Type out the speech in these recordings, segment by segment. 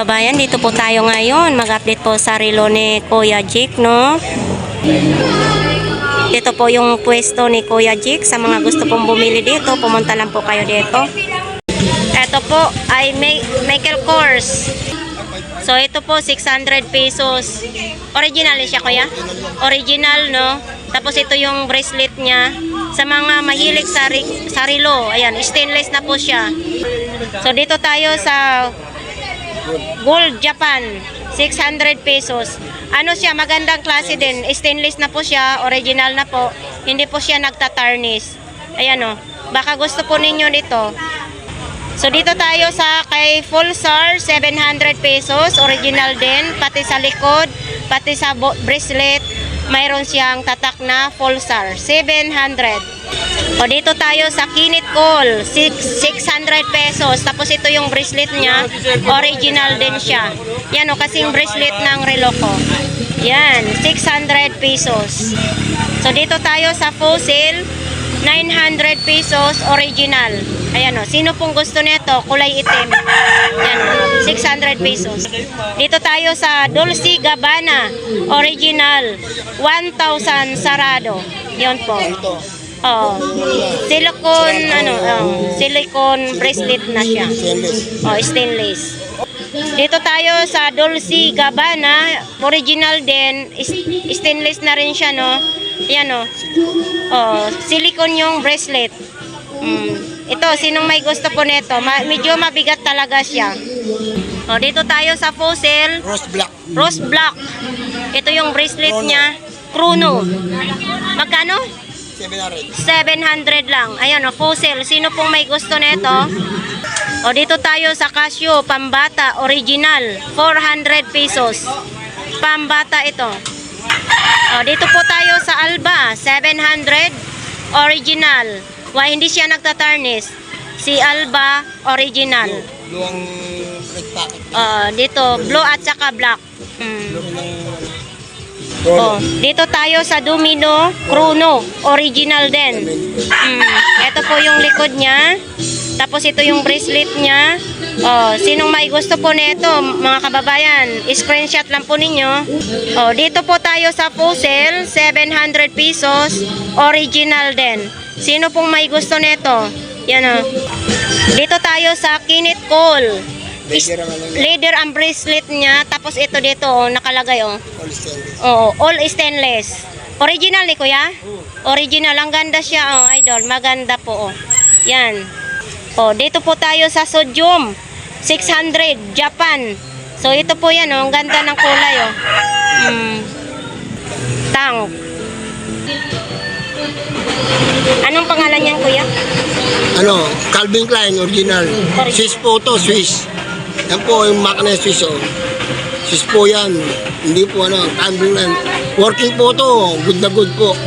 Kababayan, dito po tayo ngayon. Mag-update po sa relo ni Kuya Jake, no? Dito po yung pwesto ni Kuya Jake. Sa mga gusto pong bumili dito, pumunta lang po kayo dito. Ito po ay Michael Kors. So ito po 600 pesos. Original siya, kuya? Original, no? Tapos ito yung bracelet niya. Sa mga mahilig sa relo, ayan, stainless na po siya. So dito tayo sa Gold Japan, 600 pesos. Ano siya, magandang klase din. Stainless na po siya, original na po. Hindi po siya nagtatarnish. Ayan o, baka gusto po ninyo dito. So dito tayo sa kay Pulsar, 700 pesos, original din, pati sa likod, pati sa bracelet, mayroon siyang tatak na Pulsar, 700. O dito tayo sa Kinit Call, 600 pesos, tapos ito yung bracelet niya, original din siya. Yan o, kasing bracelet ng relo ko. Yan, 600 pesos. So dito tayo sa Fossil, 900 pesos, original. Ayan o, sino pong gusto nito? Kulay itim. Yan o, 600 pesos. Dito tayo sa Dolce Gabbana, original, 1,000 sarado. Yan po. Oh, silicone bracelet na siya. Oh, stainless. Dito tayo sa Dolce Gabbana, original din, stainless na rin siya, no? Yan o. Oh, silicone yung bracelet. Ito, sinong may gusto po nito? Medyo mabigat talaga siya. Oh, dito tayo sa Fossil. Rose Black. Ito yung bracelet niya. Chrono. Magkano? 700 lang. Ayan o, Fossil. Sino pong may gusto nito? O dito tayo sa Casio, pambata, original, 400 pesos. Pambata ito. O dito po tayo sa Alba, 700, original. Hindi siya nagtatarnish. Si Alba, original. Blue ang red packet. Dito, blue at saka black. Oh, dito tayo sa Domino Chrono, original din. Ito po yung likod niya. Tapos ito yung bracelet niya. Oh, sinong may gusto po nito, mga kababayan, screenshot lang po ninyo. Oh, dito po tayo sa Fossil, 700 pesos, original din. Sino pong may gusto nito? Yan oh. Dito tayo sa Kinit Call. Leather ang bracelet niya, tapos ito dito oh, nakalagay oh. All stainless. Original ni kuya? Original, ang ganda siya oh, idol, maganda po oh. Yan. Oh, dito po tayo sa Sodium, 600 Japan. So ito po yan oh, ang ganda ng kulay oh. Tank. Anong pangalan niyan kuya? Calvin Klein, original. Swiss po to, Swiss. Yan po yung makina Swiss oh. Swiss po yan. Hindi po Calvin Klein. Working po to, good na good po.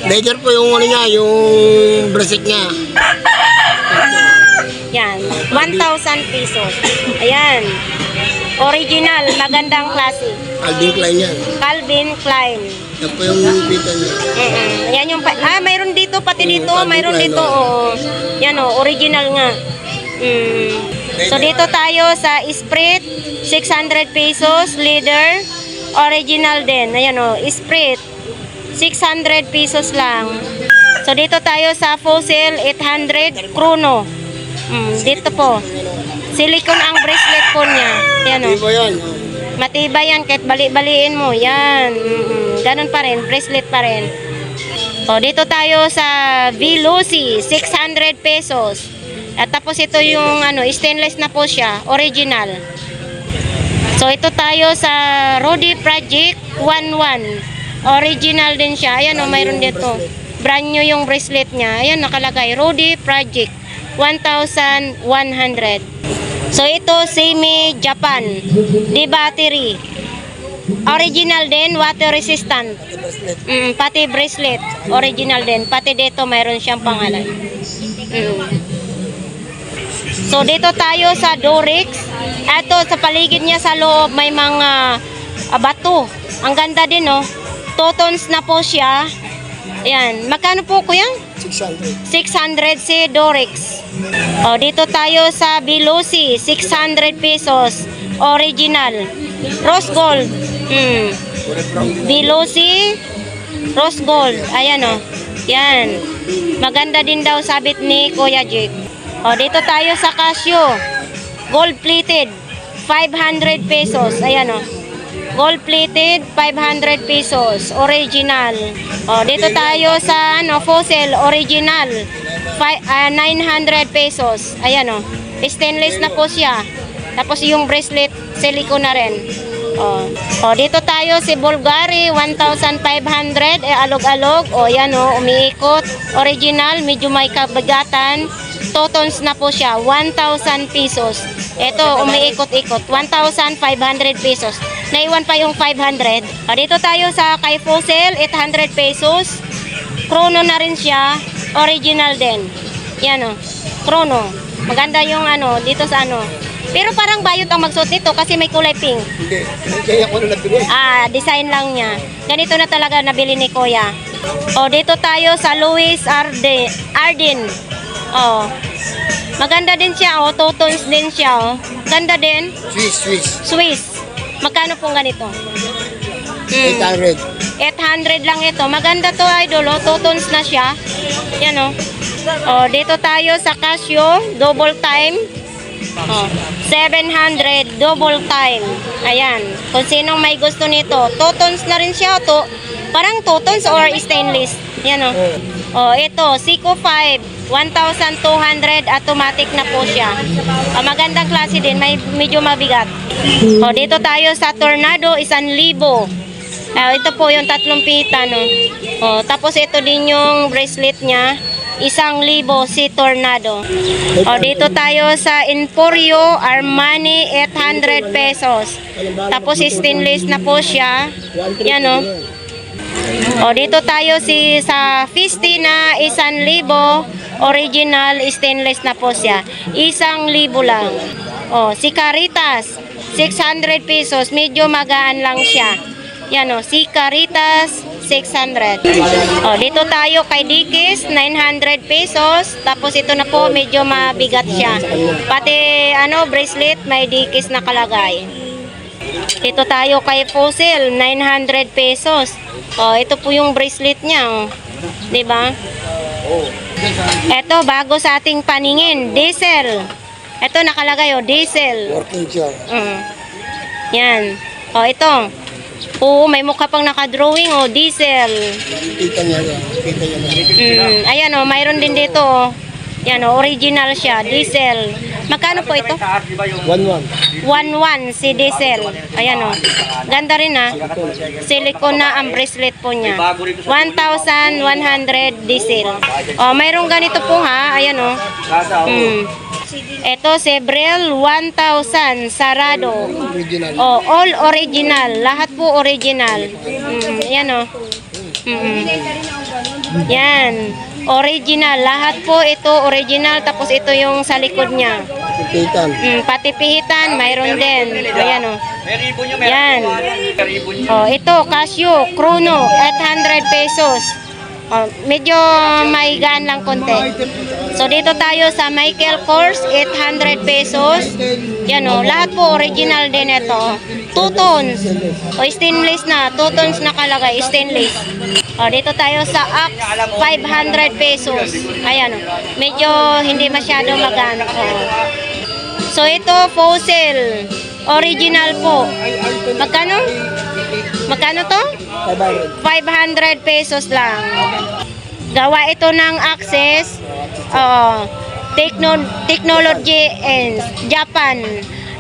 Leather po yung niya, yung bracelet niya. Yan, 1,000 pesos. Ayan. Original, magandang klase. Calvin Klein yan. Calvin Klein. Yan po yung pita niya. Ayan yung mayroon dito, pati dito, mayroon dito. Oo. Yan oh, original nga. So dito tayo sa Esprit, 600 pesos, leather, original din. Ayan oh, Esprit, 600 pesos lang. So dito tayo sa Fossil, 800, Chrono. Dito po. Silicone ang bracelet po niya. Yan o. Matibay yan. Kahit bali-baliin mo. Yan. Ganun pa rin. Bracelet pa rin. O, dito tayo sa Veloci. 600 pesos. At tapos ito yung stainless na po siya. Original. So, ito tayo sa Rudy Project 11. Original din siya. Ayan o. Mayroon dito. Brand new yung bracelet niya. Ayan nakalagay. Rudy Project. 1,100. So ito semi Japan, di battery. Original din, water resistant. Pati bracelet, original din. Pati dito mayroon siyang pangalan. So dito tayo sa Dorix. Ito sa paligid niya sa loob may mga bato. Ang ganda din oh. 2 tons na po siya. Ayan. Magkano po kuya? 600. 600 si Dorex. O, dito tayo sa Bilusi. 600 pesos. Original. Rose gold. Bilusi. Rose gold. Ayan o. Yan. Maganda din daw sabit ni Kuya Jake. O, dito tayo sa Casio. Gold plated. 500 pesos. Ayan o. Gold plated, 500 pesos. Original. O, dito tayo sa fossil. Original. 900 pesos. Ayan o. Stainless na po siya. Tapos yung bracelet, silicone na rin. O, dito tayo si Bulgari, 1,500. Alog-alog. O, yan o. Umiikot. Original. Medyo may kabagatan. 2 tons na po siya. 1,000 pesos. Ito, umiikot-ikot. 1,500 pesos. Naiwan pa yung 500. Dito tayo sa kay Fossil, 800 pesos. Chrono na rin siya. Original din. Yan o. Chrono. Maganda yung dito sa Pero parang bayot ang magsuot nito kasi may kulay pink. Hindi. Kaya ako na nabili. Design lang niya. Ganito na talaga nabili ni Kuya. O, dito tayo sa Louis Arden. O. Maganda din siya, 2 tons din siya, Ganda din. Swiss. Magkano pong ganito? 800. 800 lang ito. Maganda to, idol, 2 tons na siya. Yan o. Dito tayo sa Casio, double time. 700, double time. Ayan. Kung sinong may gusto nito, 2 tons na rin siya. Parang 2 tons or stainless. Yan o. Ito, Seiko 5, 1,200, automatic na po siya. Magandang klase din, medyo mabigat. Dito tayo sa Tornado, 1,000. Ito po yung 3 pita, no. Tapos ito din yung bracelet niya, 1,000 si Tornado. Dito tayo sa Emporio Armani, 800 pesos. Tapos stainless na po siya. Yan o. Dito tayo sa Fisti na 1,000. Original stainless na po siya. 1,000 lang. Si Caritas, 600 pesos. Medyo magaan lang siya. Yan o, si Caritas, 600. Dito tayo kay Dickies, 900 pesos. Tapos ito na po, medyo mabigat siya. Pati bracelet, may Dickies na kalagay. Dito tayo kay Fossil, 900 pesos. Ito po yung bracelet niya. Diba? Ito, bago sa ating paningin, diesel. Ito nakalagay, diesel. Working siya. Yan. Ito. May mukha pang nakadrawing, diesel. Kita niya yan. Ayan, mayroon din dito. Yan, original siya, diesel. Magkano po ito? 1,100. 1,100 si diesel. Ayan ganda rin silicone na ang bracelet po niya. 1,100 diesel. Mayroong ganito po ayan Ito Sebrel, 1,000 sarado. Original. All original. Lahat po original. Ayan Yan. Original. Lahat po ito original. Tapos ito yung sa likod niya. Pihitan. Pati pihitan, mayroon din. Ayan Yan. Ito, Casio, Chrono, 800 pesos. Medyo may gaan lang konti. So, dito tayo sa Michael Kors, 800 pesos. Yan lahat po original din ito. 2 tons. Stainless na. 2 tons nakalagay, stainless. Dito tayo sa Axe, 500 pesos. Ayan medyo hindi masyado magano. So, ito, Fossil. Original po. Magkano? Magkano to? 500 pesos lang. Gawa ito ng Access. Technology and Japan.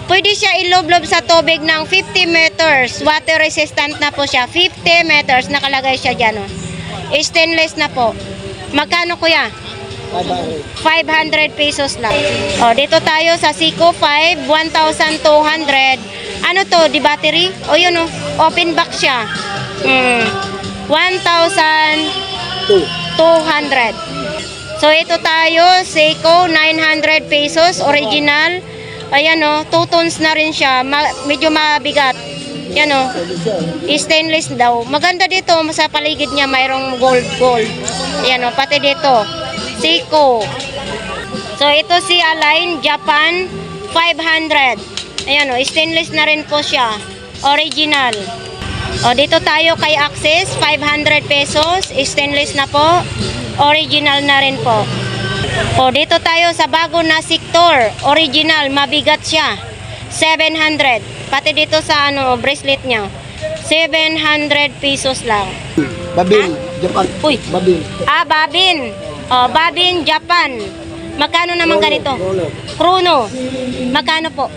Pwede siya iloblob sa tubig ng 50 meters. Water resistant na po siya. 50 meters. Nakalagay siya dyan. Stainless na po. Magkano kuya? 500 pesos lang. Dito tayo sa Seiko 5, 1,200. Ano to, di battery? Yun open box siya. 1,200. So ito tayo, Seiko 900 pesos, original. Ayan 2 tons na rin siya. Medyo mabigat. Yan o. Stainless daw. Maganda dito sa paligid niya mayroong gold. Yan o, pati dito. Seiko. So ito si Align Japan 500. Ayan o, stainless na rin po siya. Original. O dito tayo kay Axis 500 pesos. Stainless na po. Original na rin po. O dito tayo sa bago na Sector. Original, mabigat siya. 700. Pati dito sa bracelet niya. 700 pesos lang. Babin, Japan. Uy. Babin. Babin. Babin Japan. Magkano naman ganito? Chrono. Magkano po?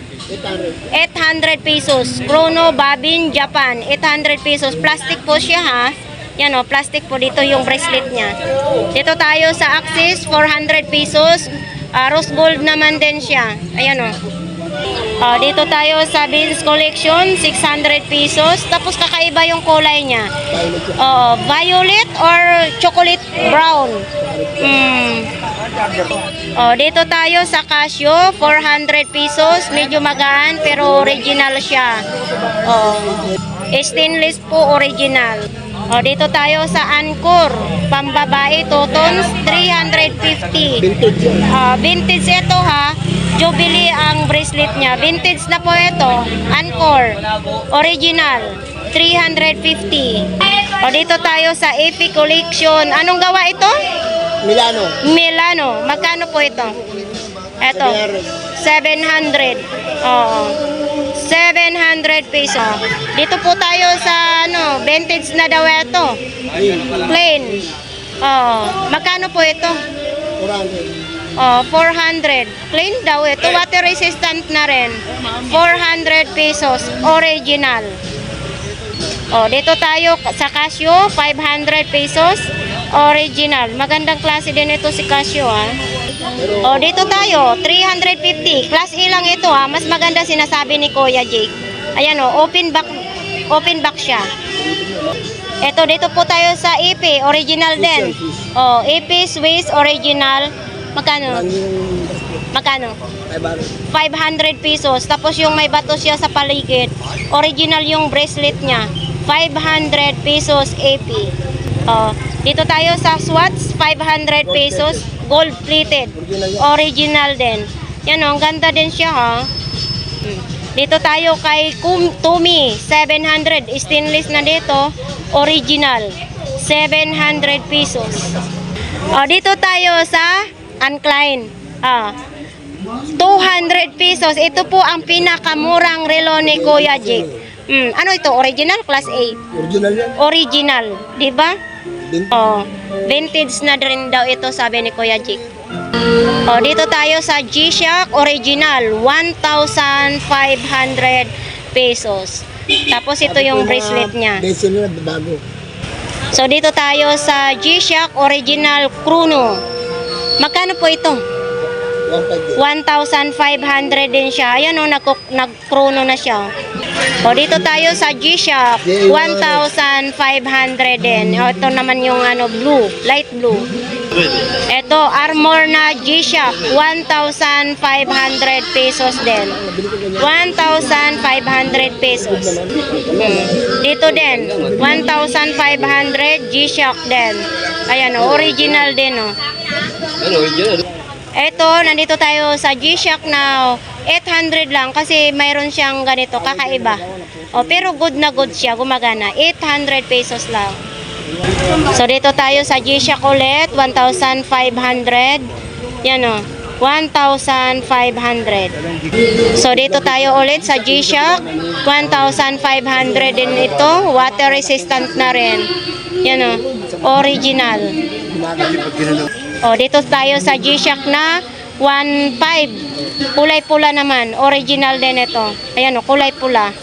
800 pesos. Chrono Babin Japan. 800 pesos. Plastic po siya ha. Yan o, plastic po dito yung bracelet niya. Dito tayo sa Axis, 400 pesos. Rose gold naman din siya. Ayan o. Dito tayo sa Beans Collection, 600 pesos. Tapos kakaiba yung kulay niya. Violet or chocolate brown. Dito tayo sa Casio, 400 pesos. Medyo magaan pero original siya. Stainless po, original. Dito tayo sa Anchor, pambabae, totons, 350. Vintage ito ha. Jubilee ang bracelet niya. Vintage na po ito. Anchor. Original. 350. Dito tayo sa AP Collection. Anong gawa ito? Milano. Milano. Magkano po ito? Ito. 700. 700 pesos. Dito po tayo sa vintage na daw ito. Plain. Magkano po ito? 400. Plain daw ito. Water resistant na rin. 400 pesos. Original. Dito tayo sa Casio. 500 pesos. Original. Magandang klase din ito si Casio ha. Dito tayo. 350. Class A lang ito ha. Mas maganda sinasabi ni Kuya Jake. Ayan open back siya. Dito po tayo sa EP. Original din. EP Swiss Original. Magkano? 500 pesos. Tapos yung may bato siya sa paligid. Original yung bracelet niya. 500 pesos AP. Dito tayo sa Swatch. 500 pesos. Gold plated. Original din. Yan ang ganda din siya ha. Dito tayo kay Tumi. 700. Stainless na dito. Original. 700 pesos. Dito tayo sa Ancline. 200 pesos. Ito po ang pinakamurang relo ni Kuya Jake. Ano ito? Original? Class A? Original yan. Original. Diba? Vintage na rin daw ito, sabi ni Kuya Jake. Dito tayo sa G-Shock. Original. 1,500 pesos. Tapos ito yung bracelet niya. Bracelet na bago. So dito tayo sa G-Shock Original Chrono. Magkano po ito? 1,500 din siya. Ayan nag-chrono na siya. Dito tayo sa G-Shock. 1,500 din. Ito naman yung blue, light blue. Ito, Armor na G-Shock. 1,500 pesos din. 1,500 pesos. Dito din, 1,500 G-Shock din. Ayan original din Ito, nandito tayo sa G-Shock na 800 lang kasi mayroon siyang ganito, kakaiba. Pero good na good siya, gumagana. 800 pesos lang. So, dito tayo sa G-Shock ulit, 1,500. Yan 1,500. So, dito tayo ulit sa G-Shock, 1,500 din ito. Water resistant na rin. Yan original. Dito tayo sa G-Shock na 1,500. Kulay pula naman. Original din ito. Ayan kulay pula.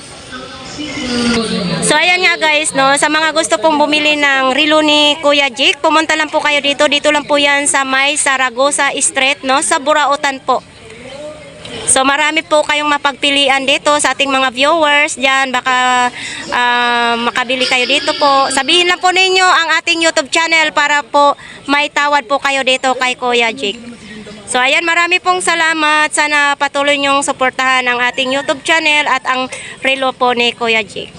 So ayan nga guys, sa mga gusto pong bumili ng relo ni Kuya Jake, pumunta lang po kayo dito. Dito lang po yan sa may Zaragoza Street, sa Burautan po. So marami po kayong mapagpilian dito sa ating mga viewers diyan, baka makabili kayo dito po. Sabihin lang po ninyo ang ating YouTube channel para po may tawad po kayo dito kay Kuya Jake. So ayan, marami pong salamat. Sana patuloy nyong suportahan ang ating YouTube channel at ang relo po ni Kuya Jake.